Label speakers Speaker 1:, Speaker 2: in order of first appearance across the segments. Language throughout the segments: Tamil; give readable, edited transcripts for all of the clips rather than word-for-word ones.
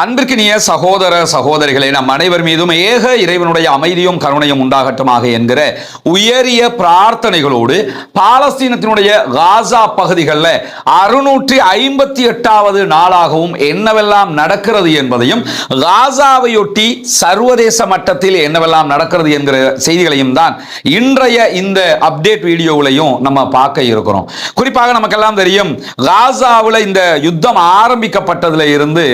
Speaker 1: அன்பிற்கினிய சகோதர சகோதரிகளை நம் அனைவர் மீதும் ஏக இறைவனுடைய அமைதியும் கருணையும் உண்டாகட்டுமாக என்கிற உயரிய பிரார்த்தனைகளோடு பாலஸ்தீனத்தினுடைய காசா பகுதிகளில் 658வது நாளாகவும் என்னவெல்லாம் நடக்கிறது என்பதையும் காசாவையொட்டி சர்வதேச மட்டத்தில் என்னவெல்லாம் நடக்கிறது என்கிற செய்திகளையும் தான் இன்றைய இந்த அப்டேட் வீடியோவிலையும் நம்ம பார்க்க இருக்கிறோம். குறிப்பாக நமக்கெல்லாம் தெரியும், காசாவில் இந்த யுத்தம் ஆரம்பிக்கப்பட்டதில் இருந்து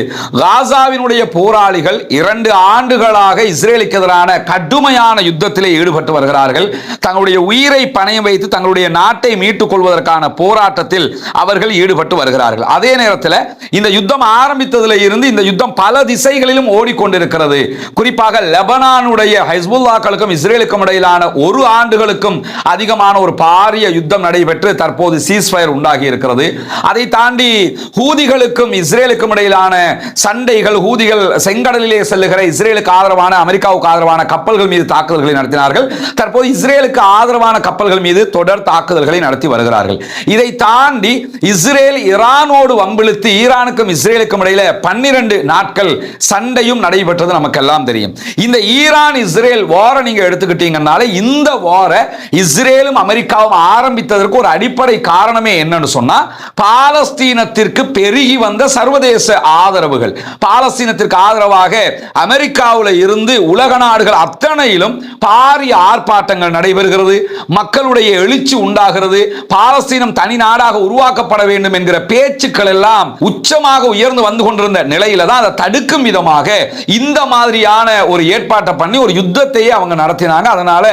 Speaker 1: காசாவினுடைய போராளிகள் 2 ஆண்டுகளாக இஸ்ரேலுக்கு எதிரான கடுமையான யுத்தத்திலே ஈடுபட்டு வருகிறார்கள். தங்களுடைய உயிரை பணயம் வைத்து தங்களுடைய நாட்டை மீட்டுக் கொள்வதற்கான போராட்டத்தில் அவர்கள் ஈடுபட்டு வருகிறார்கள். அதே நேரத்தில் இந்த யுத்தம் ஆரம்பித்ததில் இருந்து இந்த யுத்தம் பல திசைகளிலும் ஓடிக்கொண்டிருக்கிறது. குறிப்பாக லெபனானுடைய ஹிஸ்புல்லாக்களுக்கும் இஸ்ரேலுக்கும் இடையிலான 1 ஆண்டுகளுக்கும் அதிகமான ஒரு பாரிய யுத்தம் நடைபெற்று தற்போது சீஸ்ஃபயர் உண்டாகி இருக்கிறது. அதை தாண்டி ஹூதிகளுக்கும் இஸ்ரேலுக்கும் இடையிலான சண்டைகள், ஹூதிகள் செங்கடலிலே செல்லுகிற இஸ்ரேலுக்கு ஆதரவான அமெரிக்காவுக்கு ஆதரவான கப்பல்கள் மீது தாக்குதல்களை நடத்தினார்கள். தற்போது இஸ்ரேலுக்கு ஆதரவான கப்பல்கள் மீது தொடர் தாக்குதல்களை நடத்தி வருகிறார்கள். இதை தாண்டி இஸ்ரேல் ஈரானோடு வம்பிழுத்து ஈரானுக்கும் இஸ்ரேலுக்கும் இடையில 12 நாட்கள் சண்டையும் நடைபெற்றது நமக்கெல்லாம் தெரியும். இந்த ஈரான் இஸ்ரேல் வார நீங்க எடுத்துக்கிட்டீங்கன்னாலே இந்த வார இஸ்ரேலும் அமெரிக்காவும் ஆரம்பித்ததற்கு ஒரு அடிப்படை காரணமே என்னன்னு சொன்னா, பாலஸ்தீனத்திற்கு பெருகி வந்த சர்வதேச ஆதரவுகள். பாலஸ்தீனத்திற்கு ஆதரவாக அமெரிக்காவில் இருந்து உலக நாடுகள் அத்தனையிலும் பாரிய ஆர்ப்பாட்டங்கள் நடைபெறுகிறது. மக்களுடைய எழுச்சி உண்டாகிறது. பாலஸ்தீனம் தனி நாடாக உருவாக்கப்பட வேண்டும் என்கிற பேச்சுக்கள் எல்லாம் உச்சமாக உயர்ந்து வந்து கொண்டிருந்த நிலையில தான் அதை தடுக்கும் விதமாக இந்த மாதிரியான ஒரு ஏற்பாட்டை பண்ணி ஒரு யுத்தத்தையே அவங்க நடத்தினாங்க. அதனால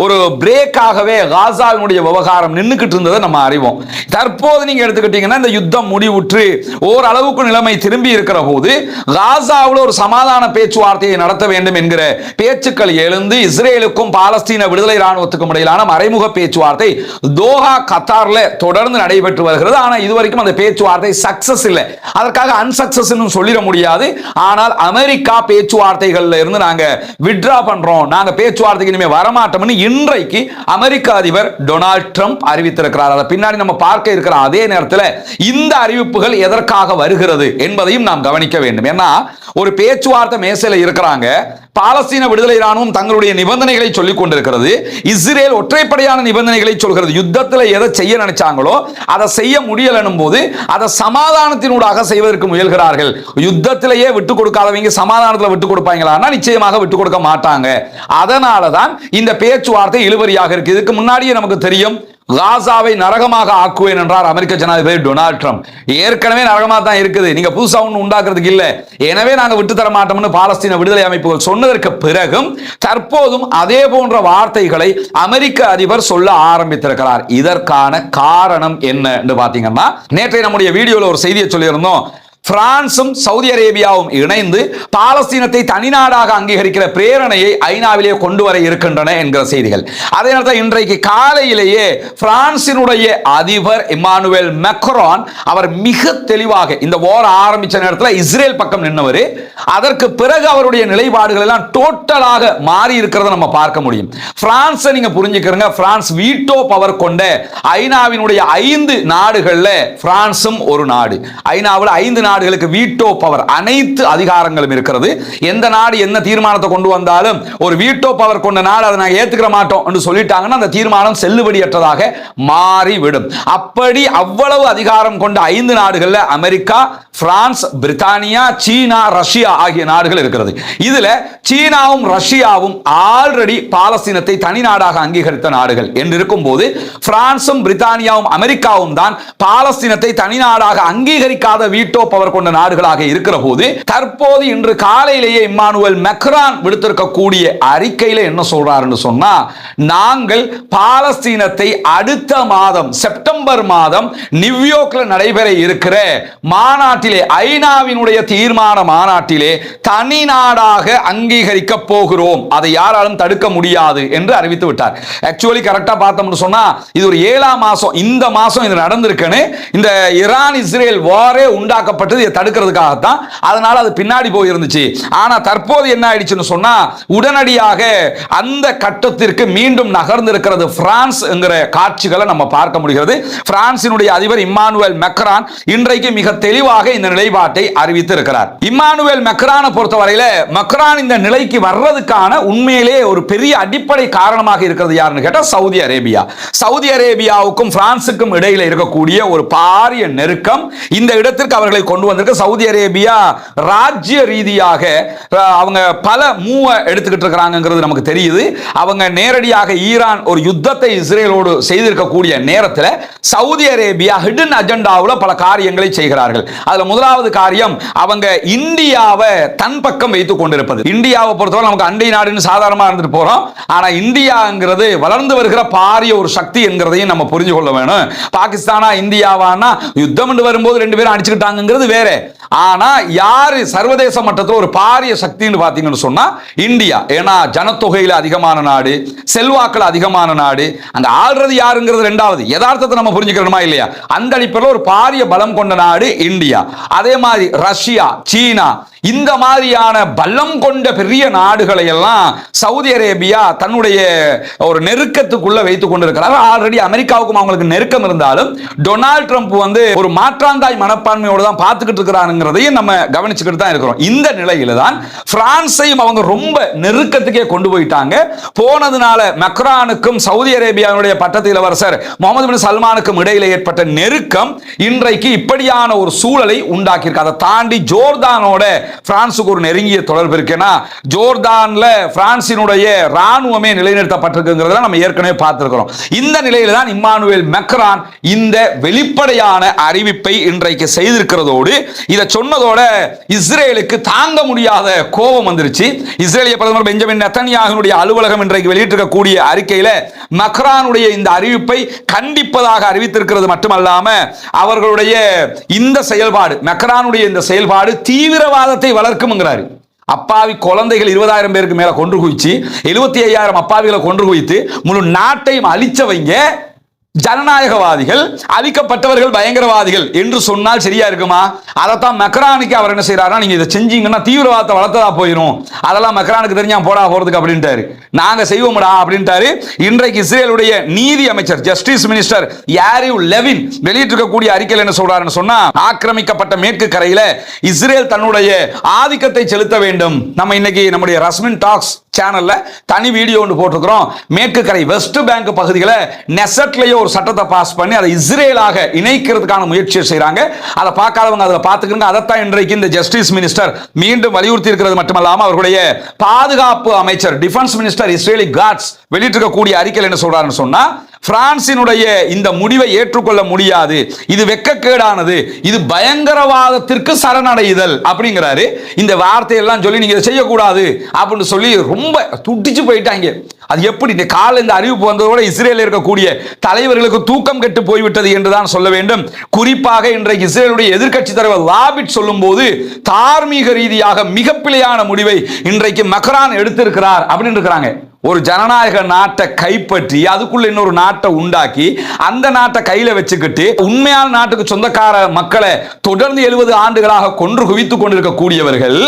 Speaker 1: ஒரு பிரேக்காகவே காசாவினுடைய விவகாரம் நின்னுக்கிட்டு இருந்ததை நம்ம அறிவோம். தற்போது நீங்க எடுத்துக்கிட்டீங்கன்னா இந்த யுத்தம் முடிவுற்று ஓரளவுக்கு நிலைமை திரும்பி இருக்கிற போது காசாவில் ஒரு சமாதான பேச்சுவார்த்தையை நடத்த வேண்டும் என்கிற பேச்சுக்கள் எழுந்து இஸ்ரேலுக்கும் பாலஸ்தீன விடுதலை ராணுவத்துக்கும் இடையிலான மறைமுக பேச்சுவார்த்தை தோஹா கத்தார்ல தொடர்ந்து நடைபெற்று வருகிறது. ஆனால் இதுவரைக்கும் அந்த பேச்சுவார்த்தை சக்சஸ் இல்லை. அதற்காக அன்சக்சஸ் சொல்லிட முடியாது. ஆனால் அமெரிக்கா பேச்சுவார்த்தைகள்ல இருந்து நாங்க வித்ட்ரா பண்றோம், நாங்க பேச்சுவார்த்தைக்கு இனிமே வரமாட்டோம்னு இன்றைக்கு அமெரிக்க அதிபர் டொனால்ட் ட்ரம்ப் அறிவித்திருக்கிறார். அதை பின்னாடி நம்ம பார்க்க இருக்கிற அதே நேரத்தில் இந்த அறிவிப்புகள் எதற்காக வருகிறது என்பதையும் நாம் கவனிக்க வேண்டும். ஏன்னா ஒரு பேச்சுவார்த்தை மேசையில் இருக்கிறாங்க, பாலஸ்தீன விடுதலை ராணுவம் தங்களுடைய நிபந்தனைகளை சொல்லிக் கொண்டிருக்கிறது, இஸ்ரேல் ஒற்றைப்படையான நிபந்தனைகளை சொல்கிறது. யுத்தத்தில் எதை செய்ய நினைச்சாங்களோ அதை செய்ய முடியலனும் போது அதை சமாதானத்தினூடாக செய்வதற்கு முயல்கிறார்கள். யுத்தத்திலேயே விட்டு கொடுக்காதவங்க சமாதானத்தில் விட்டு கொடுப்பாங்களா? நிச்சயமாக விட்டு கொடுக்க மாட்டாங்க. அதனால தான் இந்த பேச்சுவார்த்தை இழுபறியாக இருக்கு. இதுக்கு முன்னாடியே நமக்கு தெரியும், காசாவை நரகமாக ஆக்குவேன் என்றார் அமெரிக்க ஜனாதிபதி டொனால்ட் ட்ரம்ப். ஏற்கனவே நரகமாக தான் இருக்குது, நீங்க புதுசா ஒன்று உண்டாக்குறதுக்கு இல்லை, எனவே நாங்கள் விட்டு தர மாட்டோம்னு பாலஸ்தீன விடுதலை அமைப்புகள் சொன்னதற்கு பிறகும் தற்போதும் அதே போன்ற வார்த்தைகளை அமெரிக்க அதிபர் சொல்ல ஆரம்பித்திருக்கிறார். இதற்கான காரணம் என்ன என்று பார்த்தீங்கன்னா, நேற்றைய நம்முடைய வீடியோவில் ஒரு செய்தியை சொல்லியிருந்தோம். பிரான்சும் சவுதி அரேபியாவும் இணைந்து பாலஸ்தீனத்தை தனிநாடாக அங்கீகரிக்கிற பிரேரணையை ஐநாவிலே கொண்டு வர இருக்கின்றன என்கிற செய்திகள். அதே நேரத்தில் இன்றைக்கு காலையிலேயே பிரான்சினுடைய அதிபர் இமானுவேல் மேக்ரான் அவர் மிக தெளிவாக இந்த வார் ஆரம்பிச்ச நேரத்தில் இஸ்ரேல் பக்கம் நின்றவர். அதற்கு பிறகு அவருடைய நிலைப்பாடுகள் எல்லாம் டோட்டலாக மாறி இருக்கிறத நம்ம பார்க்க முடியும். பிரான்ஸை நீங்க புரிஞ்சுக்கிறீங்க, பிரான்ஸ் வீட்டோ பவர் கொண்ட ஐநாவினுடைய 5 நாடுகள்ல பிரான்சும் ஒரு நாடு. ஐநாவில் 5 நாடுகளுக்கு வீட்டோ பவர், அனைத்து அதிகாரங்களும் இருக்கிறது. எந்த நாடு என்ன தீர்மானத்தை கொண்டு வந்தாலும் ஒரு வீட்டோ பவர் கொண்ட நாடு அதை நாங்கள் ஏத்துக்கிற மாட்டோம் என்று சொல்லிட்டாங்கன்னா அந்த தீர்மானம் செல்லுபடியற்றதாக மாறிவிடும். அப்படி அவ்வளவு அதிகாரம் கொண்ட 5 நாடுகள்ல அமெரிக்கா, பிரான்ஸ், பிரித்தானியா, சீனா, ரஷ்யா ஆகிய நாடுகள் இருக்கிறது. இதுல சீனாவும் ரஷ்யாவும் ஆல்ரெடி பாலஸ்தீனத்தை தனி நாடாக அங்கீகரித்த நாடுகள் என்று இருக்கும் போது பிரான்சும் பிரித்தானியாவும் அமெரிக்காவும் தான் பாலஸ்தீனத்தை தனி நாடாக அங்கீகரிக்காத வீட்டோ பவர் கொண்ட நாடுகளாக இருக்கிற போது தற்போது இன்று காலையிலேயே இம்மானுவேல் மேக்ரான் விடுத்திருக்கக்கூடிய அறிக்கையில என்ன சொல்றாருன்னு சொன்னா, நாங்கள் பாலஸ்தீனத்தை அடுத்த மாதம் செப்டம்பர் மாதம் நியூயார்க்ல நடைபெற இருக்கிற மாநாட்டிலே, ஐநாவினுடைய தீர்மான மாநாட்டிலே தனி நாடாக அங்கீகரிக்க போகிறோம், அதை யாராலும் தடுக்க முடியாது என்று அறிவித்து விட்டார். ஆக்சுவலி கரெக்டா பார்த்தோம்னு சொன்னா இது ஒரு 7ஆம் மாசம், இந்த மாசம் இது நடந்திருக்குன்னு இந்த ஈரான் இஸ்ரேல் வாரே உண்டாக்கப்பட்ட செய்யப்பட்டது இதை தடுக்கிறதுக்காகத்தான். அதனால அது பின்னாடி போயிருந்துச்சு. ஆனா தற்போது என்ன ஆயிடுச்சுன்னு சொன்னா உடனடியாக அந்த கட்டத்திற்கு மீண்டும் நகர்ந்திருக்கிறது பிரான்ஸ் என்கிற காட்சிகளை நம்ம பார்க்க முடிகிறது. பிரான்சினுடைய அதிபர் இம்மானுவேல் மேக்ரான் இன்றைக்கு மிக தெளிவாக இந்த நிலைப்பாட்டை அறிவித்து இருக்கிறார். இம்மானுவேல் மேக்ரானை பொறுத்தவரையில மேக்ரான் இந்த நிலைக்கு வர்றதுக்கான உண்மையிலே ஒரு பெரிய அடிப்படை காரணமாக இருக்கிறது யாருன்னு கேட்டா சவுதி அரேபியா. சவுதி அரேபியாவுக்கும் பிரான்சுக்கும் இடையில இருக்கக்கூடிய ஒரு பாரிய நெருக்கம் இந்த இடத்திற்கு அவர்களை கொண்டு வந்திருக்க. சவுதி அரேபியா ராஜ்ய ரீதியாக அவங்க பல மூவ எடுத்துக்கிட்டு இருக்கிறாங்கிறது நமக்கு தெரியுது. அவங்க நேரடியாக ஈரான் ஒரு யுத்தத்தை இஸ்ரேலோடு செய்திருக்கக்கூடிய நேரத்தில் சவுதி அரேபியா ஹிடன் அஜெண்டாவில் பல காரியங்களை செய்கிறார்கள். அதுல முதலாவது காரியம் அவங்க இந்தியாவை தன் பக்கம் வைத்துக் கொண்டிருப்பது. இந்தியாவை பொறுத்தவரை நமக்கு அண்டை நாடுன்னு சாதாரணமா இருந்துட்டு போறோம். ஆனா இந்தியாங்கிறது வளர்ந்து வருகிற பாரிய ஒரு சக்தி என்கிறதையும் நம்ம புரிஞ்சு கொள்ள வேணும். பாகிஸ்தானா இந்தியாவானா யுத்தம் வரும்போது ரெண்டு பேரும் அடிச்சுக்கிட்டாங்கிறது வேற. ஆனா யாரு சர்வதேச மட்டத்தில் ஒரு பாரிய சக்தின்னு பாத்தீங்கன்னு சொன்னா இந்தியா. ஏன்னா ஜனத்தொகையில அதிகமான நாடு, செல்வாக்கள் அதிகமான நாடு, அங்க ஆள்றது யாருங்கிறது ரெண்டாவது. யதார்த்தத்தை நம்ம புரிஞ்சுக்கணுமா இல்லையா? அந்த அடிப்படையில் ஒரு பாரிய பலம் கொண்ட நாடு இந்தியா. அதே மாதிரி ரஷ்யா, சீனா, இந்த மாதிரியான பலம் கொண்ட பெரிய நாடுகளை எல்லாம் சவுதி அரேபியா தன்னுடைய ஒரு நெருக்கத்துக்குள்ள வைத்துக் கொண்டிருக்கிறார். ஆல்ரெடி அமெரிக்காவுக்கும் அவங்களுக்கு நெருக்கம் இருந்தாலும் டொனால்ட் ட்ரம்ப் ஒரு மாற்றாந்தாய் மனப்பான்மையோடு தான் பார்த்துக்கிட்டு இருக்கிறாங்கிறதையும் நம்ம கவனிச்சுக்கிட்டு தான் இருக்கிறோம். இந்த நிலையில தான் பிரான்ஸையும் அவங்க ரொம்ப நெருக்கத்துக்கே கொண்டு போயிட்டாங்க. போனதுனால மேக்ரானுக்கும் சவுதி அரேபியாவுடைய பட்டத்து இளவரசர் முகமது பின் சல்மானுக்கும் இடையில ஏற்பட்ட நெருக்கம் இன்றைக்கு இப்படியான ஒரு சூழலை உண்டாக்கியிருக்கு. அதை தாண்டி ஜோர்தானோட பிரான்சுக்கு ஒரு நெருங்கிய தொடர்பு இருக்குன்னா ஜோர்தான்ல பிரான்சினுடைய ராணுவமே நிலைநிறுத்தப்பட்டிருக்குங்கிறத நம்ம ஏற்கனவே பார்த்திருக்கிறோம். இந்த நிலையில தான் இம்மானுவேல் மேக்ரான் இந்த வெளிப்படையான அறிவிப்பை இன்றைக்கு செய்திருக்கிறதோடு இதை சொன்னதோட இஸ்ரேலுக்கு தாங்க முடியாத கோபம் வந்துருச்சு. இஸ்ரேலிய பிரதமர் பெஞ்சமின் நெத்தன்யாகுனுடைய அலுவலகம் இன்றைக்கு வெளியிட்டிருக்கக்கூடிய அறிக்கையில மேக்ரானுடைய இந்த அறிவிப்பை கண்டிப்பதாக அறிவித்திருக்கிறது மட்டுமல்லாம அவர்களுடைய இந்த செயல்பாடு மேக்ரானுடைய இந்த செயல்பாடு தீவிரவாத வளர்க்கும்ங்கிறாரு. அப்பாவி குழந்தைகள் 20,000 பேருக்கு மேல கொன்று குவிச்சு 75,000 அப்பாவிகளை கொன்று குவித்து முழு நாட்டையும் அழிச்சவங்க ஜனநாயகவாதிகள், அழிக்கப்பட்டவர்கள் பயங்கரவாதிகள் என்று சொன்னால் சரியா இருக்குமா? அதைத்தான் மேக்ரானுக்கு அவர் என்ன செய்யறாருன்னா நீங்க இதை செஞ்சீங்கன்னா தீவிரவாதத்தை வளர்த்ததா போயிடும், அதெல்லாம் மேக்ரானுக்கு தெரிஞ்சா போடா போறதுக்கு அப்படின்ட்டாரு. நாங்க செய்வோம்டா அப்படின்ட்டாரு. இன்றைக்கு இஸ்ரேலுடைய நீதி அமைச்சர் ஜஸ்டிஸ் மினிஸ்டர் யாரிவ் லெவின் வெளியிட்டிருக்கக்கூடிய அறிக்கையில் என்ன சொல்றாருன்னு சொன்னா ஆக்கிரமிக்கப்பட்ட மேற்கு கரையில இஸ்ரேல் தன்னுடைய ஆதிக்கத்தை செலுத்த வேண்டும். நம்ம இன்னைக்கு நம்முடைய ரஸ்மின் டாக்ஸ் சேனல்ல தனி வீடியோ ஒன்று போட்டிருக்கிறோம். மேற்கு கரை வெஸ்ட் பேங்க் பகுதிகளை நெசட்லயே ஒரு சட்டத்தை பாஸ் பண்ணி அதை இஸ்ரேலாக இணைக்கிறதுக்கான முயற்சியை செய்றாங்க. அதை பார்க்காதவங்க அதை பார்த்துக்கங்க. அதைத்தான் இன்றைக்கு இந்த ஜஸ்டிஸ் மினிஸ்டர் மீண்டும் வலியுறுத்தி இருக்கிறது மட்டுமல்லாம அவர்களுடைய பாதுகாப்பு அமைச்சர் டிஃபென்ஸ் மினிஸ்டர் இஸ்ரேலி காட்ஸ் வெளியிட்டிருக்கக்கூடிய அறிக்கையில் என்ன சொல்றாருன்னு சொன்னா பிரான்சினுடைய இந்த முடிவை ஏற்றுக்கொள்ள முடியாது, இது வெட்கக்கேடானது, இது பயங்கரவாதத்திற்கு சரணடைதல் அப்படிங்கிறாரு. இந்த வார்த்தையெல்லாம் சொல்லி நீங்க இதை செய்யக்கூடாது அப்படின்னு சொல்லி ரொம்ப துடிச்சு போயிட்டாங்க. அது எப்படி இந்த கால இந்த அறிவிப்பு வந்ததோட இஸ்ரேலில் இருக்கக்கூடிய தலைவர்களுக்கு தூக்கம் கெட்டு போய்விட்டது என்றுதான் சொல்ல வேண்டும். குறிப்பாக இன்றைக்கு இஸ்ரேலுடைய எதிர்க்கட்சி தலைவர் லாபிட் சொல்லும் போது தார்மீக ரீதியாக மிகப்பிழையான முடிவை இன்றைக்கு மேக்ரான் எடுத்திருக்கிறார் அப்படின்னு இருக்கிறாங்க. ஒரு ஜனநாயக நாட்டை கைப்பற்றி அதுக்குள்ள இன்னொரு நாட்டை உண்டாக்கி அந்த நாட்டை கையில வச்சுக்கிட்டு உண்மையான நாட்டுக்கு சொந்தக்கார மக்களை தொடர்ந்து 70 ஆண்டுகளாக கொன்று குவித்துக் கொண்டிருக்கக்கூடியவர்கள்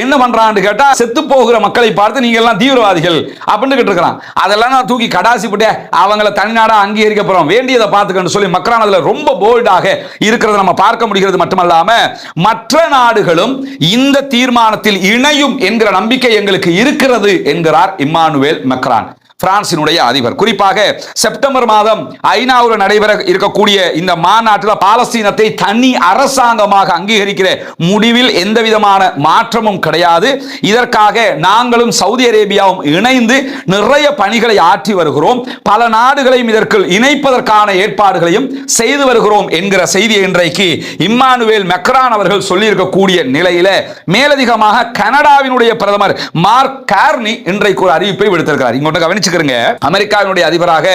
Speaker 1: என்ன பண்றான்னு கேட்டா செத்து போகிற மக்களை பார்த்து நீங்க எல்லாம் தீவிரவாதிகள் அப்படின்னு இருக்கிறான். அதெல்லாம் நான் தூக்கி கடாசி போட்டு அவங்களை தனிநாடா அங்கீகரிக்க போறோம், வேண்டியதை பார்த்துக்கன்னு சொல்லி மேக்ரான் அதுல ரொம்ப போல்டாக இருக்கிறத நம்ம பார்க்க முடிகிறது. மட்டுமல்லாம மற்ற நாடுகளும் இந்த தீர்மானத்தில் இணையும் என்கிற நம்பிக்கை எங்களுக்கு இருக்கிறது என்கிறார் இம்மானுவேல் மேக்ரான், பிரான்சினுடைய அதிபர். குறிப்பாக செப்டம்பர் மாதம் ஐநாவில் நடைபெற இருக்கக்கூடிய இந்த மாநாட்டில் பாலஸ்தீனத்தை தனி அரசாங்கமாக அங்கீகரிக்கிற முடிவில் எந்த விதமான மாற்றமும் கிடையாது. இதற்காக நாங்களும் சவுதி அரேபியாவும் இணைந்து நிறைய பணிகளை ஆற்றி வருகிறோம், பல நாடுகளையும் இதற்குள் இணைப்பதற்கான ஏற்பாடுகளையும் செய்து வருகிறோம் என்கிற செய்தியை இன்றைக்கு இம்மானுவேல் மேக்ரான் அவர்கள் சொல்லியிருக்கக்கூடிய நிலையில மேலதிகமாக கனடாவினுடைய பிரதமர் மார்க் கார்னி இன்றைக்கு ஒரு அறிவிப்பை விடுத்திருக்கிறார். இங்கொண்டு கவனிச்சு நினைச்சுக்கிறீங்க, அமெரிக்காவினுடைய அதிபராக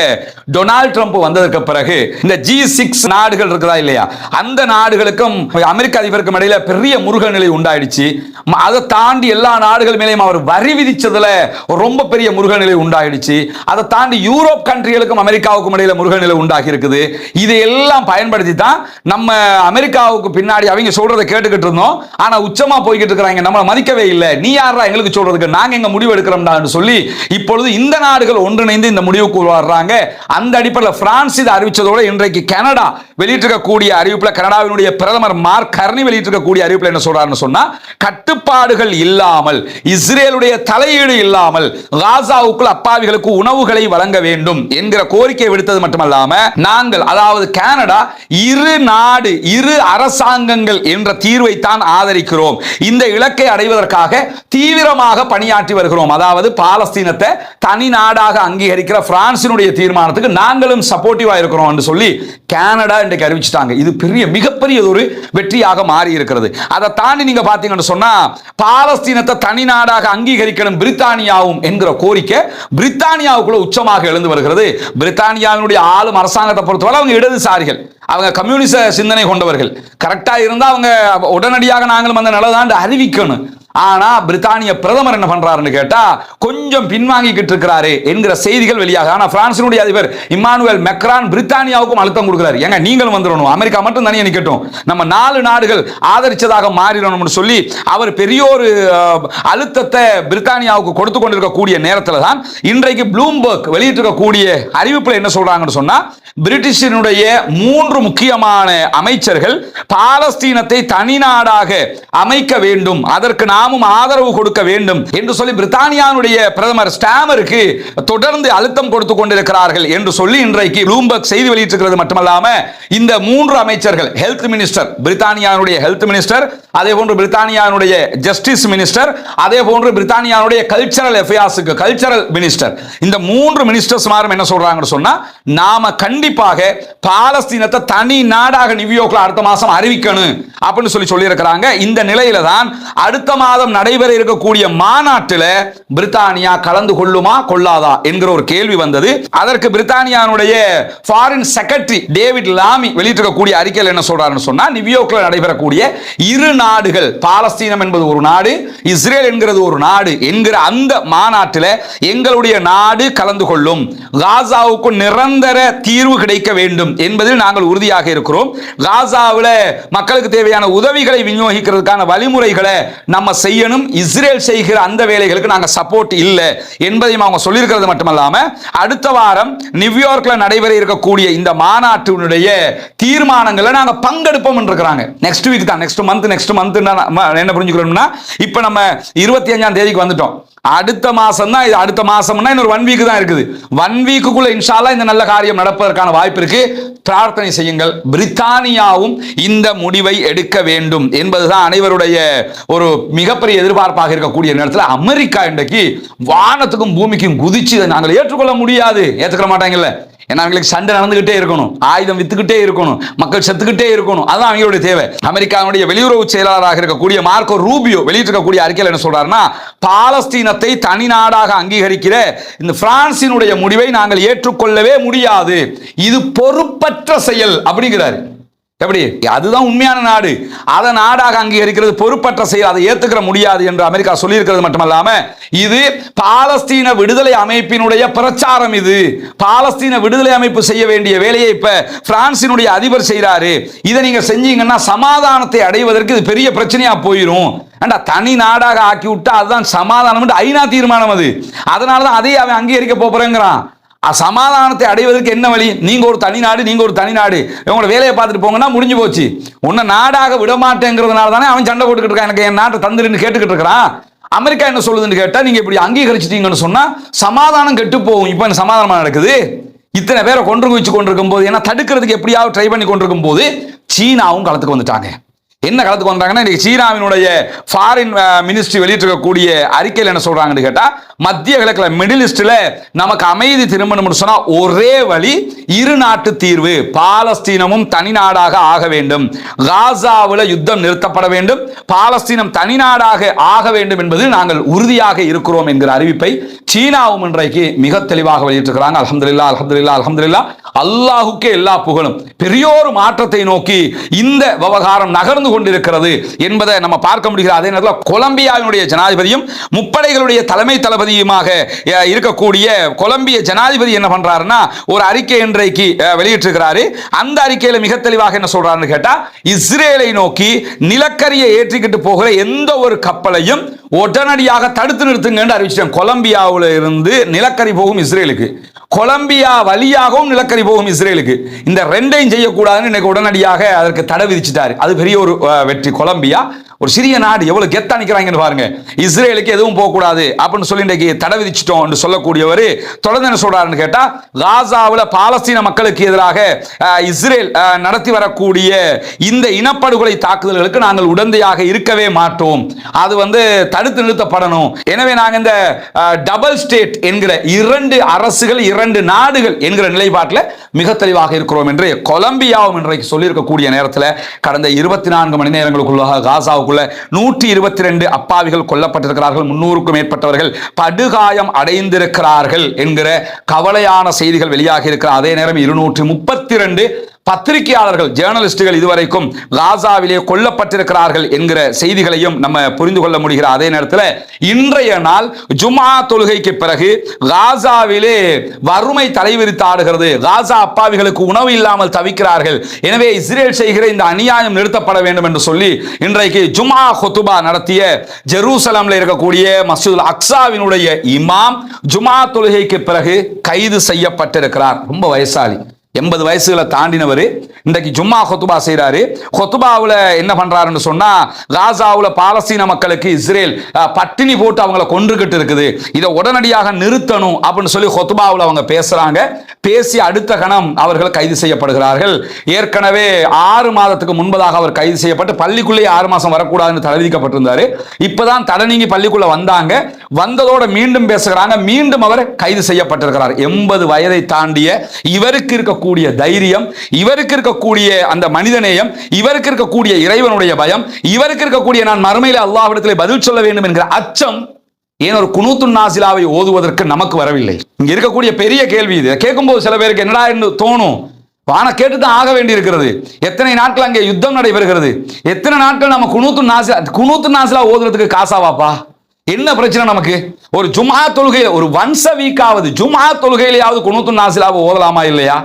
Speaker 1: டொனால்ட் ட்ரம்ப் வந்ததற்கு பிறகு இந்த G6 நாடுகள் இருக்குதா இல்லையா, அந்த நாடுகளுக்கும் அமெரிக்க அதிபருக்கும் இடையில பெரிய முருக நிலை உண்டாயிடுச்சு. அதை தாண்டி எல்லா நாடுகள் மேலேயும் அவர் வரி விதிச்சதுல ரொம்ப பெரிய முருக நிலை உண்டாயிடுச்சு. அதை தாண்டி யூரோப் கண்ட்ரிகளுக்கும் அமெரிக்காவுக்கும் இடையில முருக நிலை உண்டாகி இருக்குது. இதையெல்லாம் பயன்படுத்தி தான் நம்ம அமெரிக்காவுக்கு பின்னாடி அவங்க சொல்றதை கேட்டுக்கிட்டு இருந்தோம். ஆனா உச்சமா போய்கிட்டு இருக்கிறாங்க, நம்மளை மதிக்கவே இல்லை, நீ யாரா எங்களுக்கு சொல்றதுக்கு, நாங்க எங்க முடிவு எடுக்கிறோம்டா சொல்லி இப்பொழுது இந்த நாடுகள் ஒன்றிணைந்து இந்த முடிவுக்கு வர்றாங்க. அந்த அடிப்படையில் பிரான்ஸ் இதை அறிவிச்சதோடு இன்றைக்கு கனடா வெளியிட்டிருக்கக்கூடிய அறிவிப்பில் கனடாவினுடைய பிரதமர் மார்க் கர்னி வெளியிட்டிருக்கக்கூடிய அறிவிப்பில் என்ன சொல்றாருன்னு சொன்னா, கட்டுப்பாடுகள் இல்லாமல், இஸ்ரேலுடைய தலையீடு இல்லாமல் காசாவுக்குள் அப்பாவிகளுக்கு உணவுகளை வழங்க வேண்டும் என்கிற கோரிக்கை விடுத்தது மட்டுமல்லாம, நாங்கள் அதாவது கனடா இரு அரசாங்கங்கள் என்ற தீர்வை தான் ஆதரிக்கிறோம், இந்த இலக்கை அடைவதற்காக தீவிரமாக பணியாற்றி வருகிறோம், அதாவது பாலஸ்தீனத்தை தனி நாடாக அங்கீகரிக்கிற பிரான்சினுடைய தீர்மானத்துக்கு நாங்களும் சப்போர்ட்டிவா இருக்கிறோம் என்று சொல்லி கனடா இன்றைக்கு அறிவிச்சிட்டாங்க. இது பெரிய மிகப்பெரிய ஒரு வெற்றியாக மாறி இருக்கிறது. அதை தாண்டி நீங்க பாத்தீங்கன்னு சொன்னா, பாலஸ்தீனத்தை தனி நாடாக அங்கீகரிக்கணும் பிரித்தானியாவும் என்கிற கோரிக்கை பிரித்தானியாவுக்குள்ள உச்சமாக எழுந்து வருகிறது. பிரித்தானியாவினுடைய ஆளும் அரசாங்கத்தை பொறுத்தவரை அவங்க இடதுசாரிகள், அவங்க கம்யூனிச சிந்தனை கொண்டவர்கள். கரெக்டா இருந்தா அவங்க உடனடியாக நாங்களும் அந்த நல்லதாண்டு அறிவிக்கணும். ஆனா பிரித்தானிய பிரதமர் என்ன பண்றாருன்னு கேட்டா, கொஞ்சம் பின்வாங்கிக்கிட்டு இருக்கிறாரு என்கிற செய்திகள் வெளியாக. ஆனா பிரான்சினுடைய அதிபர் இம்மானுவேல் மெக்ரான் பிரித்தானியாவுக்கும் அழுத்தம் கொடுக்கிறார், ஏங்க நீங்களும் வந்துடணும், அமெரிக்கா மட்டும் தனியாக நிக்கட்டும், நம்ம 4 நாடுகள் ஆதரிச்சதாக மாறிடணும்னு சொல்லி அவர் பெரிய ஒரு அழுத்தத்தை பிரித்தானியாவுக்கு கொடுத்து கொண்டிருக்கக்கூடிய நேரத்தில் தான் இன்றைக்கு ப்ளூம்பர்க் வெளியிட்டிருக்கக்கூடிய அறிவிப்பில் என்ன சொல்றாங்கன்னு சொன்னா, பிரிட்டிஷினுடைய 3 முக்கியமான அமைச்சர்கள் பாலஸ்தீனத்தை தனி நாடாக அமைக்க வேண்டும், அதற்கு நாமும் ஆதரவு கொடுக்க வேண்டும் என்று சொல்லி பிரித்தானியாவுடைய பிரதமர் ஸ்டாமருக்கு தொடர்ந்து அழுத்தம் கொடுத்து கொண்டிருக்கிறார்கள் என்று சொல்லி இன்றைக்கு ப்ளூம்பர்க் செய்தி வெளியிட்டிருக்கிறது மட்டுமல்லாம, இந்த 3 அமைச்சர்கள், ஹெல்த் மினிஸ்டர், பிரித்தானியாவுடைய ஹெல்த் மினிஸ்டர், அதே போன்று பிரித்தானியாவுடைய ஜஸ்டிஸ் மினிஸ்டர், அதே போன்று பிரித்தானியாவுடைய கல்ச்சரல் அஃபேர்ஸ்க்கு கல்ச்சரல் மினிஸ்டர், இந்த 3 மினிஸ்டர்ஸ் மாரும் என்ன சொல்றாங்கன்னு சொன்னா, நாம கண்டிப்பாக பாலஸ்தீனத்தை தனி நாடாக நியூயார்க்ல அடுத்த மாசம் அறிவிக்கணும் அப்படின்னு சொல்லி இருக்கிறாங்க. இந்த நிலையில தான் அடுத்த மாதம் நடைபெற இருக்கக்கூடிய மாநாட்டில் பிரித்தானியா கலந்து கொள்ளுமா கொள்ளாதா என்கிற ஒரு கேள்வி வந்தது. அதற்கு பிரித்தானியாவுடைய ஃபாரின் செக்ரட்டரி டேவிட் லாமி வெளியிட்டிருக்கக்கூடிய அறிக்கையில் என்ன சொல்றாருன்னு சொன்னா, நியூயார்க்ல நடைபெறக்கூடிய 2 நாடுகள், பாலஸ்தீனம் என்பது ஒரு நாடு, இஸ்ரேல் என்கிறது ஒரு நாடு என்கிற அந்த மாநாட்டில் எங்களுடைய நாடு கலந்து கொள்ளும், காசாவுக்கு நிரந்தர தீர்வு கிடைக்க வேண்டும் என்பதில் நாங்கள் உறுதியாக இருக்கிறோம், காசாவில் மக்களுக்கு தேவையான உதவிகளை விநியோகிக்கிறதுக்கான வழிமுறைகளை நம்ம செய்யணும், இஸ்ரேல் செய்கிற அந்த வேலைகளுக்கு நாங்க சப்போர்ட் இல்லை என்பதையும் அவங்க சொல்லியிருக்கிறது மட்டுமல்லாம, அடுத்த வாரம் நியூயார்க்ல நடைபெற இருக்கக்கூடிய இந்த மாநாட்டினுடைய தீர்மானங்களை நாங்க பங்கெடுப்போம் இருக்கிறாங்க. நெக்ஸ்ட் வீக் தான், நெக்ஸ்ட் மந்த் என்ன புரிஞ்சுக்கிறோம்னா, இப்ப நம்ம 25ஆம் தேதிக்கு வந்துட்டோம், அடுத்த மாசம் தான், இது அடுத்த மாசம்னா இன்னொரு 1 வீக் தான் இருக்குது. 1 வீக்குக்குள்ள இன்ஷா அல்லாஹ் இந்த நல்ல காரியம் நடப்பதற்கான வாய்ப்பு இருக்கு. பிரார்த்தனை செய்யுங்கள், பிரித்தானியாவும் இந்த முடிவை எடுக்க வேண்டும் என்பதுதான் அனைவருடைய ஒரு மிகப்பெரிய எதிர்பார்ப்பாக இருக்கக்கூடிய நேரத்தில் அமெரிக்கா இன்றைக்கு வானத்துக்கும் பூமிக்கும் குதிச்சு நாங்கள் ஏற்றுக்கொள்ள முடியாது, ஏற்றுக்க மாட்டாங்கல்ல, ஏன்னா அவங்களுக்கு சண்டை நடந்துகிட்டே இருக்கணும், ஆயுதம் வித்துக்கிட்டே இருக்கணும், மக்கள் செத்துக்கிட்டே இருக்கணும், அதுதான் அவங்களுடைய தேவை. அமெரிக்காவுடைய வெளியுறவு செயலாளராக இருக்கக்கூடிய மார்க்கோ ரூபியோ வெளியிட்டிருக்கக்கூடிய அறிக்கையில் என்ன சொல்றாருன்னா, பாலஸ்தீனத்தை தனி நாடாக அங்கீகரிக்கிற இந்த பிரான்சினுடைய முடிவை நாங்கள் ஏற்றுக்கொள்ளவே முடியாது, இது பொறுப்பற்ற செயல் அப்படிங்கிறாரு. எப்படி? அதுதான் உண்மையான நாடு, அதை நாடாக அங்கீகரிக்கிறது பொறுப்பற்ற செயல், அதை ஏற்றுக்கிற முடியாது என்று அமெரிக்கா சொல்லியிருக்கிறது மட்டுமல்லாம, இது பாலஸ்தீன விடுதலை அமைப்பினுடைய பிரச்சாரம், இது பாலஸ்தீன விடுதலை அமைப்பு செய்ய வேண்டிய வேலையை இப்ப பிரான்சினுடைய அதிபர் செய்யறாரு, இதை நீங்க செஞ்சீங்கன்னா சமாதானத்தை அடைவதற்கு இது பெரிய பிரச்சனையா போயிடும், தனி நாடாக ஆக்கி விட்டா அதுதான் சமாதானம், ஐநா தீர்மானம் அது, அதனாலதான் அதை அவன் அங்கீகரிக்க போறேங்கிறான். சமாதானத்தை அடைவதற்கு என்ன வழி? நீங்க ஒரு தனி நாடு, நீங்க ஒரு தனி நாடு, இவங்களோட வேலையை பார்த்துட்டு போங்கன்னா முடிஞ்சு போச்சு. உன்னை நாடாக விட மாட்டேங்கிறதுனால தானே அவன் சண்டை போட்டுக்கிட்டு இருக்கான், எனக்கு என் நாட்டை தந்துருன்னு கேட்டுக்கிட்டு இருக்கிறான். அமெரிக்கா என்ன சொல்லுதுன்னு கேட்டா, நீங்க இப்படி அங்கீகரிச்சிட்டீங்கன்னு சொன்னா சமாதானம் கெட்டு போகும். இப்ப என்ன சமாதானமா நடக்குது? இத்தனை பேரை கொன்று குவிச்சு கொண்டிருக்கும் போது, ஏன்னா தடுக்கிறதுக்கு எப்படியாவது ட்ரை பண்ணி கொண்டிருக்கும் போது சீனாவும் களத்துக்கு வந்துட்டாங்க. என்ன காலத்துக்கு வந்தாங்கன்னா இன்னைக்கு சீனாவினுடைய ஃபாரின் மினிஸ்ட்ரி வெளியிட்டிருக்கக்கூடிய அறிக்கையில் என்ன சொல்றாங்கன்னு கேட்டா, மத்திய கிழக்குல மிடில் ஈஸ்ட்ல நமக்கு அமைதி திரும்பணும்னு சொன்னா ஒரே வழி இரு நாட்டு தீர்வு, பாலஸ்தீனமும் தனி நாடாக ஆக வேண்டும், காசாவில் யுத்தம் நிறுத்தப்பட வேண்டும், பாலஸ்தீனம் தனி நாடாக ஆக வேண்டும் என்பது நாங்கள் உறுதியாக இருக்கிறோம் என்கிற அறிவிப்பை சீனாவும் இன்றைக்கு மிக தெளிவாக வெளியிட்டிருக்கிறாங்க. அல்ஹம்துலில்லாஹ், அல்ஹம்துலில்லாஹ், அல்ஹம்துலில்லாஹ். அல்லாஹுக்கே எல்லா புகழும். பெரியோரு மாற்றத்தை நோக்கி இந்த விவகாரம் நகர்ந்து கொண்டிருக்கிறது என்பதை நம்ம பார்க்க முடிகிறது. அதே நேரத்தில் கொலம்பியாவினுடைய ஜனாதிபதியும் முப்படைகளுடைய தலைமை தளபதியுமாக இருக்கக்கூடிய கொலம்பிய ஜனாதிபதி என்ன பண்றாருன்னா ஒரு அறிக்கை இன்றைக்கு வெளியிட்டிருக்கிறாரு. அந்த அறிக்கையில மிக தெளிவாக என்ன சொல்றாருன்னு கேட்டா, இஸ்ரேலை நோக்கி நிலக்கரியை ஏற்றிக்கிட்டு போகிற எந்த ஒரு கப்பலையும் உடனடியாக தடுத்து நிறுத்துங்க அறிவிச்சிட்டேன். கொலம்பியாவில் இருந்து நிலக்கரி போகும் இஸ்ரேலுக்கு, கொலம்பியா வழியாகவும் நிலக்கரி போகும் இஸ்ரேலுக்கு. இந்த ரெண்டையும் செய்யக்கூடாதுன்னு இன்னைக்கு உடனடியாக அதற்கு தடை விதிச்சிட்டாரு. அது பெரிய ஒரு வெற்றி. கொலம்பியா ஒரு சிறிய நாடு, எவ்வளவு கெத்தா நிக்கிறாங்கன்னு பாருங்க. இஸ்ரேலுக்கு எதுவும் போகக்கூடாது அப்படின்னு சொல்லி இன்றைக்கு தடை விதிச்சிட்டோம் என்று சொல்லக்கூடியவர் தொடர்ந்து என்ன சொல்றாருன்னு கேட்டா, காசாவில் பாலஸ்தீன மக்களுக்கு எதிராக இஸ்ரேல் நடத்தி வரக்கூடிய இந்த இனப்படுகொலை தாக்குதல்களுக்கு நாங்கள் உடந்தையாக இருக்கவே மாட்டோம், அது தடுத்து நிறுத்தப்படணும். எனவே நாங்கள் இந்த டபுள் ஸ்டேட் என்கிற இரண்டு அரசுகள் இரண்டு நாடுகள் என்கிற நிலைப்பாட்டில் மிக தெளிவாக இருக்கிறோம் என்று கொலம்பியாவும் இன்றைக்கு சொல்லியிருக்கக்கூடிய நேரத்தில் கடந்த 24 மணி நேரங்களுக்குள்ளாக காசாவுக்குள்ள 122 அப்பாவிகள் கொல்லப்பட்டிருக்கிறார்கள், 300க்கும் மேற்பட்டவர்கள் படுகாயம் அடைந்திருக்கிறார்கள் என்கிற கவலையான செய்திகள் வெளியாகி இருக்கிற அதே நேரம் 232 பத்திரிகையாளர்கள் ஜேர்னலிஸ்டுகள் இதுவரைக்கும் காசாவிலே கொல்லப்பட்டிருக்கிறார்கள் என்கிற செய்திகளையும் நம்ம புரிந்து கொள்ள முடிகிற அதே நேரத்தில் இன்றைய நாள் ஜும்ஆ தொழுகைக்கு பிறகு காசாவிலே வறுமை தலைவிரித்தாடுகிறது. காசா அப்பாவிகளுக்கு உணவு இல்லாமல் தவிக்கிறார்கள். எனவே இஸ்ரேல் செய்கிற இந்த அநியாயம் நிறுத்தப்பட வேண்டும் என்று சொல்லி இன்றைக்கு ஜும்ஆ குத்துபா நடத்திய ஜெருசலம்ல இருக்கக்கூடிய மஸ்ஜிதுல் அக்ஸாவினுடைய இமாம் ஜும்ஆ தொழுகைக்கு பிறகு கைது செய்யப்பட்டிருக்கிறார். ரொம்ப வயசாளி, 80 வயசுகளை தாண்டினவர் இன்றைக்கு ஜும்மா கொத்துபா செய்கிறாரு. கொத்துபாவில் என்ன பண்றாருன்னு சொன்னா, காசாவில் பாலஸ்தீன மக்களுக்கு இஸ்ரேல் பட்டினி போட்டு அவங்களை கொன்றுகிட்டு இருக்குது, இதை உடனடியாக நிறுத்தணும் அப்படின்னு சொல்லி கொத்துபாவில் அவங்க பேசுறாங்க. பேசி அடுத்த கணம் அவர்கள் கைது செய்யப்படுகிறார்கள். ஏற்கனவே 6 மாதத்துக்கு முன்பதாக அவர் கைது செய்யப்பட்டு பள்ளிக்குள்ளே 6 மாதம் வரக்கூடாதுன்னு தடை விதிக்கப்பட்டிருந்தாரு. இப்பதான் தடை நீங்கி பள்ளிக்குள்ள வந்தாங்க. வந்ததோட மீண்டும் பேசுகிறாங்க, மீண்டும் அவர் கைது செய்யப்பட்டிருக்கிறார். 80 வயதை தாண்டிய இவருக்கு இருக்கக்கூடிய தைரியம், இவருக்கு இருக்கக்கூடிய அந்த மனிதநேயம், இவருக்கு இருக்கக்கூடிய இறைவனுடைய பயம், இவருக்கு இருக்கக்கூடிய நான் மறுமையில் அல்லாஹ்விடத்திலே பதில் சொல்ல வேண்டும் என்கிற அச்சம் ஏன் ஒரு குனூத்துன் நாசிலாவை ஓதுவதற்கு நமக்கு வரவில்லை? இங்க இருக்கக்கூடிய பெரிய கேள்வி இது. கேட்கும்போது சில பேருக்கு என்னடா என்று தோணும். வான கேட்டுதான் ஆக வேண்டி இருக்கிறது. எத்தனை நாட்கள் அங்கே யுத்தம் நடைபெறுகிறது, எத்தனை நாட்கள் நம்ம குனூத்துன் நாசிலா ஓதுறதுக்கு காசாவாப்பா? என்ன பிரச்சனை நமக்கு? ஒரு ஜும்ஆ தொழுகை, ஒரு ஒன்ஸ் a வீக்காவது ஜும்ஆ தொழுகையிலேயாவது குனூத்துன் நாசிலாவை ஓதலாமா இல்லையா?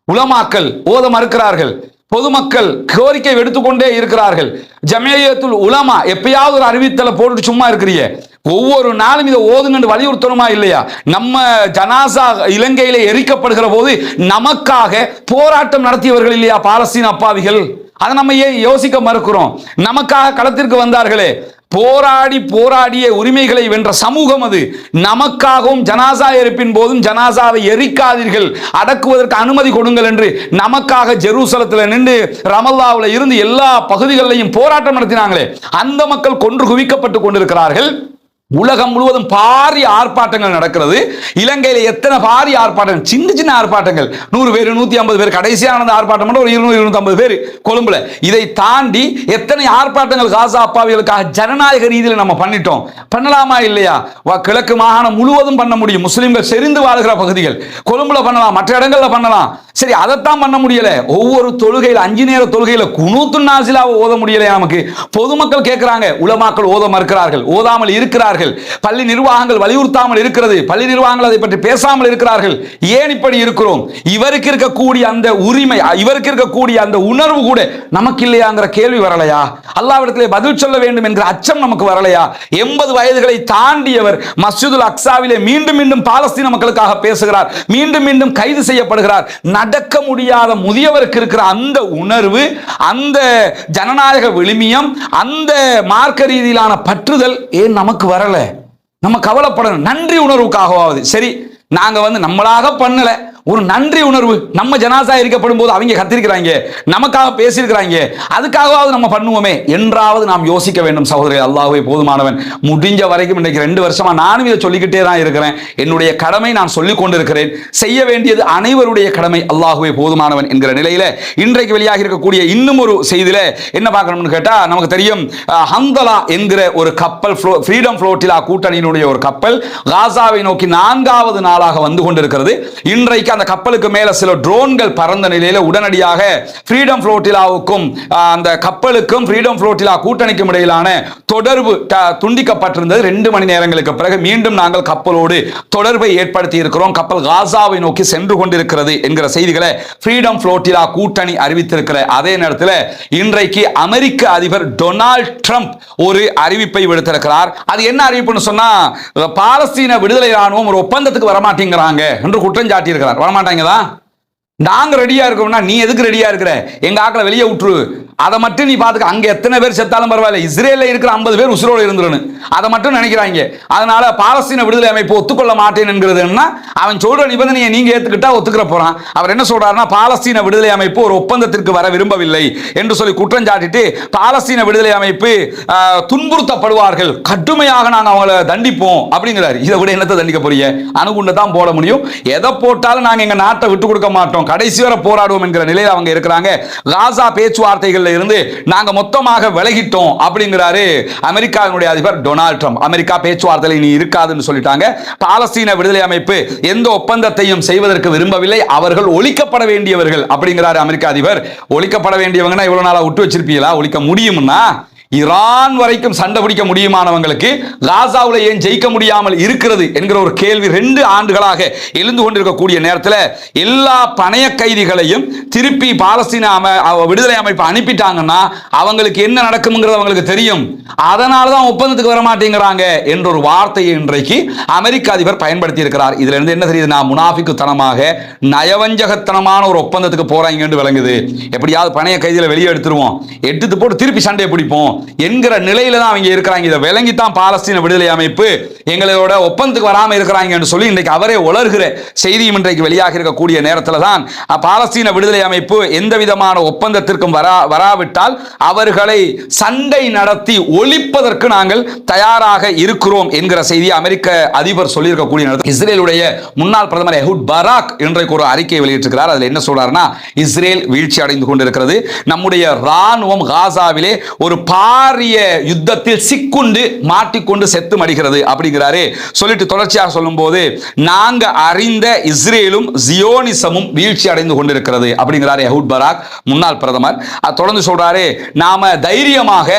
Speaker 1: உலமாக்கள் ஓத மறுக்கிறார்கள், பொதுமக்கள் கோரிக்கை எடுத்துக்கொண்டே இருக்கிறார்கள். ஜமியத்துல் உலமா எப்பயாவது ஒரு அறிவித்தலை போட்டு சும்மா இருக்கிறீங்க, ஒவ்வொரு நாளும் இதை ஓதுங்கன்னு வலியுறுத்தணுமா இல்லையா? நம்ம ஜனாசா இலங்கையில எரிக்கப்படுகிற போது நமக்காக போராட்டம் நடத்தியவர்கள் இல்லையா பாலஸ்தீன அப்பாவிகள்? அதை நம்ம ஏன் யோசிக்க மறுக்கிறோம்? நமக்காக களத்திற்கு வந்தார்களே, போராடிய உரிமைகளை வென்ற சமூகம் அது. நமக்காகவும் ஜனாசா எரிப்பின் போதும் ஜனாசாவை எரிக்காதீர்கள், அடக்குவதற்கு அனுமதி கொடுங்கள் என்று நமக்காக ஜெருசலத்தில் நின்று ரமல்லாவில் இருந்து எல்லா பகுதிகளிலையும் போராட்டம் நடத்தினாங்களே, அந்த மக்கள் கொன்று குவிக்கப்பட்டு கொண்டிருக்கிறார்கள். உலகம் முழுவதும் பாரிய ஆர்ப்பாட்டங்கள் நடக்கிறது. இலங்கையில் எத்தனை பாரிய ஆர்ப்பாட்டங்கள், சின்ன சின்ன ஆர்ப்பாட்டங்கள், 100 பேர் 150 பேர், கடைசியான ஆர்ப்பாட்டம் ஒரு 200-250 பேர் கொழும்புல. இதை தாண்டி எத்தனை ஆர்ப்பாட்டங்கள் காசா அப்பாவிகளுக்காக ஜனநாயக ரீதியில் நம்ம பண்ணிட்டோம். பண்ணலாமா இல்லையா? கிழக்கு மாகாணம் முழுவதும் பண்ண முடியும், முஸ்லிம்கள் செறிந்து வாழ்கிற பகுதிகள் கொழும்புல பண்ணலாம், மற்ற இடங்கள்ல பண்ணலாம். சரி, அதைத்தான் பண்ண முடியல. ஒவ்வொரு தொழுகையில் 5 நேர தொழுகையில குனூத்துன் நாசிலாவை ஓத முடியலையா நமக்கு? பொதுமக்கள் கேட்கிறாங்க, உலமாக்கள் ஓத மறுக்கிறார்கள், ஓதாமல் இருக்கிறார்கள். பள்ளி நிர்வாகங்கள் வலியுறுத்தாமல் இருக்கிறது, பள்ளி நிர்வாகங்கள் அதை பற்றி பேசாமல் இருக்கிறார்கள். ஏன் இப்படி இருக்கிறோம்? இவருக்கு இருக்கக்கூடிய அந்த உரிமை, இவருக்கு இருக்கக்கூடிய அந்த உணர்வு கூட நமக்கு இல்லையாங்கிற கேள்வி வரலையா? அல்லாஹ்விடத்திலே பதில் சொல்ல வேண்டும் என்கிற அச்சம் நமக்கு வரலையா? 80 வயதுகளை தாண்டியவர் மஸ்ஜிதுல் அக்ஸாவிலே மீண்டும் மீண்டும் பாலஸ்தீன மக்களுக்காக பேசுகிறார், மீண்டும் மீண்டும் கைது செய்யப்படுகிறார். நடக்க முடியாத முதியவருக்கு இருக்கிற அந்த உணர்வு, அந்த ஜனநாயக விழுமியம், அந்த மார்க்க ரீதியிலான பற்றுதல் ஏன் நமக்கு வரல? நம்ம கவலைப்படணும். நன்றி உணர்வுக்காகவாவது சரி, நாங்க நம்மளாக பண்ணல, ஒரு நன்றி உணர்வு. நம்ம ஜனாசா எரிக்கப்படும் போது அவங்க கத்திருக்கிறாங்க, நமக்காக பேசியிருக்கிறாங்க, அதுக்காகவாவது நம்ம பண்ணுவோமே என்றாவது நாம் யோசிக்க வேண்டும் சகோதரர். அல்லாஹ்வே போதுமானவன். முடிஞ்ச வரைக்கும் இன்றைக்கு 2 வருஷமா நானும் இதை சொல்லிக்கிட்டே தான் இருக்கிறேன். என்னுடைய கடமை நான் சொல்லிக் கொண்டிருக்கிறேன். செய்ய வேண்டியது அனைவருடைய கடமை. அல்லாஹ்வே போதுமானவன் என்கிற நிலையில இன்றைக்கு வெளியாக இருக்கக்கூடிய இன்னும் ஒரு செய்தியில என்ன பார்க்கணும்னு கேட்டா, நமக்கு தெரியும் ஹந்தலா என்கிற ஒரு கப்பல், ஃப்ரீடம் ஃப்ளோட்டிலா கூட்டணியினுடைய ஒரு கப்பல் காசாவை நோக்கி 4வது நாளாக வந்து கொண்டிருக்கிறது. இன்றைக்கு அந்த கப்பலுக்கு மேல சில ட்ரோன்கள் பறந்த நிலையில உடனடியாக ஃப்ரீடம் ஃப்ளோட்டிலாவுக்கும் அந்த கப்பலுக்கும் ஃப்ரீடம் ஃப்ளோட்டிலா கூட்டணிக்கும் இடையிலான தொடர்பு துண்டிக்கப்பட்டிருந்தது. 2 மணி நேரங்களுக்கு பிறகு மீண்டும் நாங்கள் கப்பலோடு தொடர்பை ஏற்படுத்தி இருக்கிறோம், கப்பல் காசாவை நோக்கி சென்று கொண்டிருக்கிறது என்கிற செய்திகளை ஃப்ரீடம் ஃப்ளோட்டிலா கூட்டணி அறிவித்திருக்கிற அதே நேரத்தில் இன்றைக்கு அமெரிக்க அதிபர் டொனால்ட் ட்ரம்ப் ஒரு அறிவிப்பை விடுத்திருக்கிறார். அது என்ன அறிவிப்புன்னு சொன்னா, பாலஸ்தீன விடுதலை ராணுவம் ஒரு ஒப்பந்தத்துக்கு வரமாட்டேங்கிறாங்க என்று குற்றம் சாட்டி இருக்கிறார். வரமாட்டாங்கதா? நாங்க ரெடியா இருக்கோம்னா நீ எதுக்கு ரெடியா இருக்கிற? எங்க ஆக்களை வெளியே விட்டுரு, அதை மட்டும் நீ பாத்துக்க. அங்க எத்தனை பேர் செத்தாலும் பரவாயில்ல, இஸ்ரேல்ல இருக்கிற 50 பேர் உசுரோடு இருந்துருன்னு அதை மட்டும் நினைக்கிறாங்க. அதனால பாலஸ்தீன விடுதலை அமைப்பு ஒத்துக்கொள்ள மாட்டேன் என்கிறது. அவன் சொல்ற நிபந்தனையை நீங்க ஏத்துக்கிட்டா ஒத்துக்கிற போறான். அவர் என்ன சொல்றாருன்னா, பாலஸ்தீன விடுதலை அமைப்பு ஒரு ஒப்பந்தத்திற்கு வர விரும்பவில்லை என்று சொல்லி குற்றம் சாட்டிட்டு, பாலஸ்தீன விடுதலை அமைப்பு துன்புறுத்தப்படுவார்கள், கடுமையாக நாங்க அவங்களை தண்டிப்போம் அப்படிங்கிறாரு. இதை விட என்னத்தை தண்டிக்க போறீங்க? அணுகுண்டை தான் போட முடியும். எதை போட்டாலும் நாங்க எங்க நாட்டை விட்டு கொடுக்க மாட்டோம், கடைசி வரை போராடுவோம் என்கிற நிலையில் அவங்க இருக்கிறாங்க. காசா பேச்சுவார்த்தைகள் இருந்து நாங்க மொத்தமாக விலகிட்டோம் அப்படிங்கிறாரு அமெரிக்காவினுடைய அதிபர் டொனால்ட் ட்ரம்ப். அமெரிக்கா பேச்சுவார்த்தையில் இனி இருக்காதுன்னு சொல்லிட்டாங்க. பாலஸ்தீன விடுதலை அமைப்பு எந்த ஒப்பந்தத்தையும் செய்வதற்கு விரும்பவில்லை, அவர்கள் ஒழிக்கப்பட வேண்டியவர்கள் அப்படிங்கிறாரு அமெரிக்க அதிபர். ஒழிக்கப்பட வேண்டியவங்கன்னா இவ்வளவு நாளா விட்டு வச்சிருப்பீங்களா? ஒழிக்க முடியும்னா ஈரான் வரைக்கும் சண்டை பிடிக்க முடியுமானவங்களுக்கு காசாவில் ஏன் ஜெயிக்க முடியாமல் இருக்கிறது என்கிற ஒரு கேள்வி 2 ஆண்டுகளாக எழுந்து கொண்டிருக்கக்கூடிய நேரத்தில் எல்லா பணைய கைதிகளையும் திருப்பி பாலஸ்தீன விடுதலை அமைப்பு அனுப்பிட்டாங்கன்னா அவங்களுக்கு என்ன நடக்கும்ங்கிறது அவங்களுக்கு தெரியும். அதனால தான் ஒப்பந்தத்துக்கு வர மாட்டேங்கிறாங்க என்ற ஒரு வார்த்தையை இன்றைக்கு அமெரிக்க அதிபர் பயன்படுத்தி இருக்கிறார். இதுல இருந்து என்ன தெரியுது? நான் முனாஃபிக்குத்தனமாக நயவஞ்சகத்தனமான ஒரு ஒப்பந்தத்துக்கு போறாங்க என்று விளங்குது. எப்படியாவது பணைய கைதிகளை வெளியே எடுத்துருவோம், எடுத்து போட்டு திருப்பி சண்டையை பிடிப்போம் என்கிற நிலையில தான் அவங்க இருக்கிறாங்க. இதை விளங்கித்தான் பாலஸ்தீன விடுதலை அமைப்பு எங்களோட ஒப்பந்தத்துக்கு வராமல் இருக்கிறாங்க என்று சொல்லி இன்றைக்கு அவரே உலர்கிற செய்தியும் இன்றைக்கு வெளியாக இருக்கக்கூடிய நேரத்தில் தான் பாலஸ்தீன விடுதலை அமைப்பு எந்த விதமான ஒப்பந்தத்திற்கும் வராவிட்டால் அவர்களை சண்டை நடத்தி ஒழிப்பதற்கு நாங்கள் தயாராக இருக்கிறோம் என்கிற செய்தியை அமெரிக்க அதிபர் சொல்லியிருக்கக்கூடிய நேரத்தில் இஸ்ரேலுடைய முன்னாள் பிரதமர் எஹூட் பராக் இன்றைக்கு ஒரு அறிக்கையை வெளியிட்டிருக்கிறார். அதில் என்ன சொல்றாருன்னா, இஸ்ரேல் வீழ்ச்சி அடைந்து கொண்டிருக்கிறது, நம்முடைய ராணுவம் காசாவிலே ஒரு பாரிய யுத்தத்தில் சிக்குண்டு மாட்டிக்கொண்டு செத்து மடிகிறது அப்படிங்கிறாரு. சொல்லிட்டு தொடர்ச்சியாக சொல்லும் போது, நாங்க அறிந்த இஸ்ரேலும் ஜியோனிசமும் வீழ்ச்சி அடைந்து கொண்டிருக்கிறது அப்படிங்கிறாரு எஹூட் பராக் முன்னாள் பிரதமர். தொடர்ந்து சொல்றாரு, நாம தைரியமாக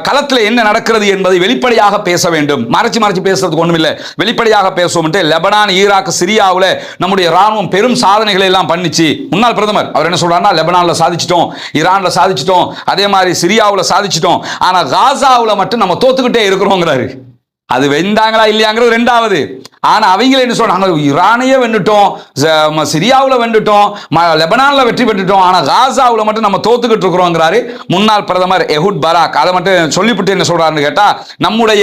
Speaker 1: களத்தில் என்ன நடக்கிறது என்பதை வெளிப்படையாக பேச வேண்டும், மறைச்சு மறைச்சு பேசுறதுக்கு ஒண்ணும் இல்லை, வெளிப்படையாக பேசுவோம். லெபனான், ஈராக், சிரியாவில் நம்முடைய ராணுவம் பெரும் சாதனைகளை எல்லாம் பண்ணிச்சு. முன்னாள் பிரதமர் அவர் என்ன சொல்றாருன்னா, லெபனான்ல சாதிச்சிட்டோம், ஈரான்ல சாதிச்சிட்டோம், அதே மாதிரி சிரியாவில் சாதிச்சிட்டோம், ஆனா காசாவுல மட்டும் நம்ம தோத்துக்கிட்டே இருக்கிறோங்கிறாரு. அது வெந்தாங்களா இல்லையாங்கிறது 2வது. ஆனா அவங்க என்ன சொல்றாங்க, ஈரானையே வென்றுட்டோம், சிரியாவில் வென்றுட்டோம், லெபனான்ல வெற்றி பெற்றுட்டோம், ஆனா காசாவுல மட்டும் நம்ம தோத்துக்கிட்டு இருக்கிறோங்கிறாரு முன்னாள் பிரதமர் எஹூட் பராக். அதை மட்டும் சொல்லிவிட்டு என்ன சொல்றாருன்னு கேட்டா, நம்முடைய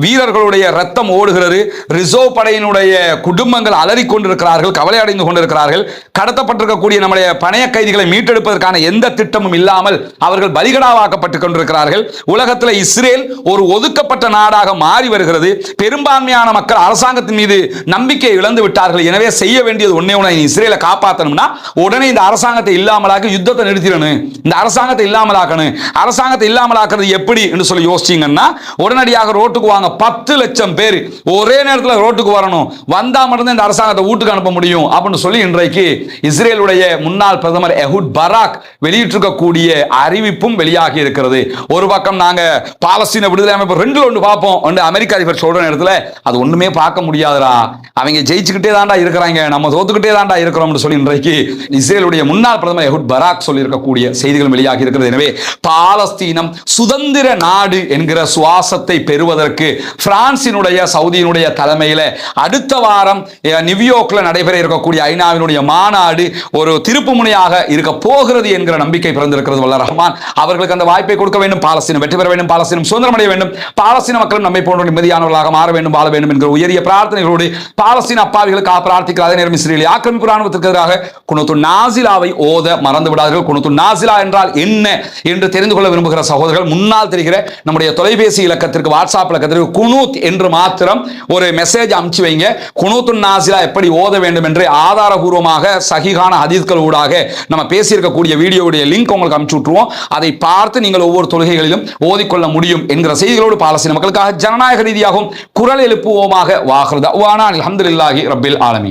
Speaker 1: வீரர்களுடைய ரத்தம் ஓடுகிறது, ரிசர்வ் படையினுடைய குடும்பங்கள் அலறிக் கொண்டிருக்கிறார்கள், கவலை அடைந்து கொண்டிருக்கிறார்கள், கடத்தப்பட்டிருக்கக்கூடிய நம்முடைய பணைய கைதிகளை மீட்டெடுப்பதற்கான எந்த திட்டமும் இல்லாமல் அவர்கள் பலிகடாவாக்கப்பட்டுக் கொண்டிருக்கிறார்கள். உலகத்தில் இஸ்ரேல் ஒரு ஒதுக்கப்பட்ட நாடாக மாறி வருகிறது, பெரும்பான்மையான மக்கள் அரசாங்கத்தின் மீது நம்பிக்கை இழந்து விட்டார்கள். எனவே செய்ய வேண்டியது ஒண்ணே ஒண்ணு, இஸ்ரேலை காப்பாற்றணும்னா உடனே இந்த அரசாங்கத்தை இல்லாமலாக்க, யுத்தத்தை நிறுத்திடணும், இந்த அரசாங்கத்தை இல்லாமலாக்கணும். அரசாங்கத்தை இல்லாமலாக்குறது எப்படி என்று சொல்லி யோசிச்சீங்கன்னா, உடனடியாக ரோட்டுக்கு வாங்க, 10 லட்சம் பேர் ஒரே நேரத்தில் ரோட்டுக்கு வரணும், வந்தா மட்டும்தான் இந்த அரசாங்கத்தை வீட்டுக்கு அனுப்ப முடியும் அப்படின்னு சொல்லி இன்றைக்கு இஸ்ரேலுடைய முன்னாள் பிரதமர் எஹூட் பராக் வெளியிட்டிருக்கக்கூடிய அறிவிப்பும் வெளியாகி இருக்கிறது. ஒரு பக்கம் நாங்க பாலஸ்தீன விடுதலை அமைப்பு 2ல் 1 பார்ப்போம், அமெரிக்க அதிபர் சொல்ற நேரத்தில் அது ஒண்ணுமே பார்க்க முடியாதுடா, அவங்க ஜெயிச்சுக்கிட்டே தாண்டா இருக்கிறாங்க, நம்ம தோத்துக்கிட்டே தாண்டா இருக்கிறோம்னு சொல்லி இன்றைக்கு இஸ்ரேலுடைய முன்னாள் பிரதமர் எஹூட் பராக் சொல்லி இருக்கக்கூடிய செய்திகள் வெளியாகி இருக்கிறது. எனவே பாலஸ்தீனம் சுதந்திர நாடு என்கிற சுவாசத்தை பெறுவதற்கு பிரான்சினுடைய, சவுதியினுடைய தலைமையில் அடுத்த வாரம் நியூயார்க்ல நடைபெற இருக்கக்கூடிய ஐநாவினுடைய மாநாடு ஒரு திருப்பு முனையாக இருக்க போகிறது என்கிற நம்பிக்கை பிறந்திருக்கிறது. வல்ல ரஹ்மான் அவர்களுக்கு அந்த வாய்ப்பை கொடுக்க வேண்டும், பாலஸ்தீனம் வெற்றி பெற வேண்டும், பாலஸ்தீனம் சுதந்திரம் அடைய வேண்டும், பாலஸ்தீன மக்களும் நம்மை போன்ற நிம்மதியானவர்களாக மாற வேண்டும், வாழ வேண்டும் என்கிற உயரிய பிரார்த்தனை பிரார்த்தனைகளோடு பாலஸ்தீன அப்பாவிகளுக்காக பிரார்த்திக்கிற அதே நேரம் இஸ்ரேலிய ஆக்கிரமிப்பு ராணுவத்திற்கு எதிராக குனூத்து நாசிலாவை ஓத மறந்து விடாதீர்கள். குனூத்து நாசிலா என்றால் என்ன என்று தெரிந்து கொள்ள விரும்புகிற சகோதரர்கள் முன்னால் தெரிகிற நம்முடைய தொலைபேசி இலக்கத்திற்கு வாட்ஸ்அப் இலக்கத்திற்கு குனூத் என்று மாத்திரம் ஒரு மெசேஜ் அனுப்பிச்சு வைங்க. குனூத்து நாசிலா எப்படி ஓத வேண்டும் என்று ஆதாரபூர்வமாக சஹீஹான ஹதீஸ்கள் ஊடாக நம்ம பேசியிருக்கக்கூடிய வீடியோவுடைய லிங்க் உங்களுக்கு அனுப்பிச்சு விட்டுருவோம். அதை பார்த்து நீங்கள் ஒவ்வொரு தொழுகைகளிலும் ஓதிக்கொள்ள முடியும் என்கிற செய்திகளோடு பாலஸ்தீன மக்களுக்காக ஜனநாயக ரீதியாகவும் குரல் எழுப்புவோமாக. வாஹ்ரு தஅவானா அல்ஹம்துலில்லாஹி ரப்பில் ஆலமீன்.